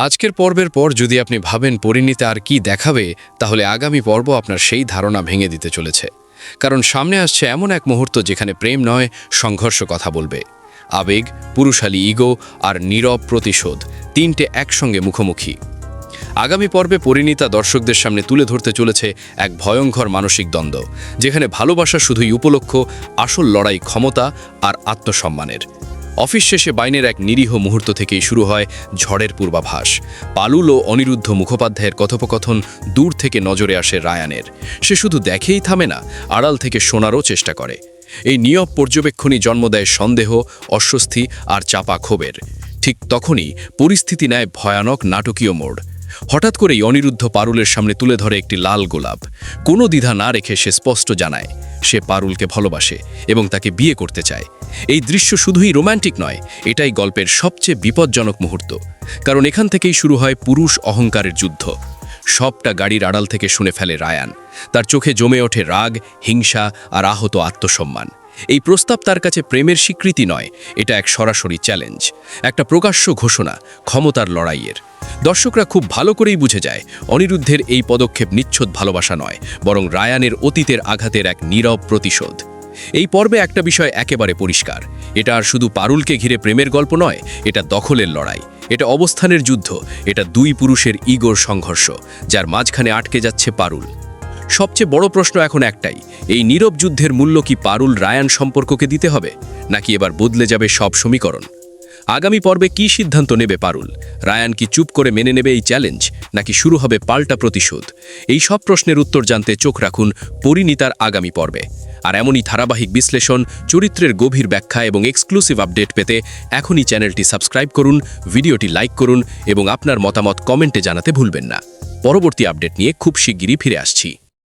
আজকের পর্বের পর যদি আপনি ভাবেন পরিণীতা আর কি দেখাবে, তাহলে আগামী পর্ব আপনার সেই ধারণা ভেঙে দিতে চলেছে। কারণ সামনে আসছে এমন এক মুহূর্ত যেখানে প্রেম নয়, সংঘর্ষ কথা বলবে। আবেগ, পুরুষালী ইগো আর নীরব প্রতিশোধ, তিনটে একসঙ্গে মুখোমুখি। আগামী পর্বে পরিণীতা দর্শকদের সামনে তুলে ধরতে চলেছে এক ভয়ঙ্কর মানসিক দ্বন্দ্ব, যেখানে ভালোবাসা শুধুই উপলক্ষ, আসল লড়াই ক্ষমতা আর আত্মসম্মানের। অফিস শেষে বাইনের এক নিরীহ মুহূর্ত থেকেই শুরু হয় ঝড়ের পূর্বাভাস। পালুল ও অনিরুদ্ধ মুখোপাধ্যায়ের কথোপকথন দূর থেকে নজরে আসে রায়ানের। সে শুধু দেখেই থামে না, আড়াল থেকে শোনারও চেষ্টা করে। এই নীরব পর্যবেক্ষণই জন্ম দেয় সন্দেহ, অস্বস্তি আর চাপা ক্ষোভের। ঠিক তখনই পরিস্থিতি নেয় ভয়ানক নাটকীয় মোড়। হঠাৎ করেই অনিরুদ্ধ পারুলের সামনে তুলে ধরে একটি লাল গোলাপ। কোনো দ্বিধা না রেখে সে স্পষ্ট জানায় সে পারুলকে ভালোবাসে এবং তাকে বিয়ে করতে চায়। এই দৃশ্য শুধুই রোম্যান্টিক নয়, এটাই গল্পের সবচেয়ে বিপজ্জনক মুহূর্ত। কারণ এখান থেকেই শুরু হয় পুরুষ অহংকারের যুদ্ধ। সবটা গাড়ির আড়াল থেকে শুনে ফেলে রায়ান। তার চোখে জমে ওঠে রাগ, হিংসা আর আহত আত্মসম্মান। এই প্রস্তাব তার কাছে প্রেমের স্বীকৃতি নয়, এটা এক সরাসরি চ্যালেঞ্জ, একটা প্রকাশ্য ঘোষণা ক্ষমতার লড়াইয়ের। দর্শকরা খুব ভালো করেই বুঝে যায় অনিরুদ্ধের এই পদক্ষেপ নিচ্ছদ ভালোবাসা নয়, বরং রায়ানের অতীতের আঘাতের এক নীরব প্রতিশোধ। এই পর্বে একটা বিষয় একেবারে পরিষ্কার, এটা আর শুধু পারুলকে ঘিরে প্রেমের গল্প নয়, এটা দখলের লড়াই, এটা অবস্থানের যুদ্ধ, এটা দুই পুরুষের ইগোর সংঘর্ষ, যার মাঝখানে আটকে যাচ্ছে পারুল। সবচেয়ে বড় প্রশ্ন এখন একটাই, এই নীরব যুদ্ধের মূল্য কি পারুল রায়ান সম্পর্ককে দিতে হবে, নাকি এবার বদলে যাবে সব সমীকরণ? আগামী পর্বে কি সিদ্ধান্ত নেবে পারুল? রায়ান কি চুপ করে মেনে নেবে এই চ্যালেঞ্জ, নাকি শুরু হবে পাল্টা প্রতিশোধ? এই সব প্রশ্নের উত্তর জানতে চোখ রাখুন পরিণীতার আগামী পর্বে। আর এমনই ধারাবাহিক বিশ্লেষণ, চরিত্রের গভীর ব্যাখ্যা এবং এক্সক্লুসিভ আপডেট পেতে এখনই চ্যানেলটি সাবস্ক্রাইব করুন, ভিডিওটি লাইক করুন এবং আপনার মতামত কমেন্টে জানাতে ভুলবেন না। পরবর্তী আপডেট নিয়ে খুব শিগগিরই ফিরে আসছি।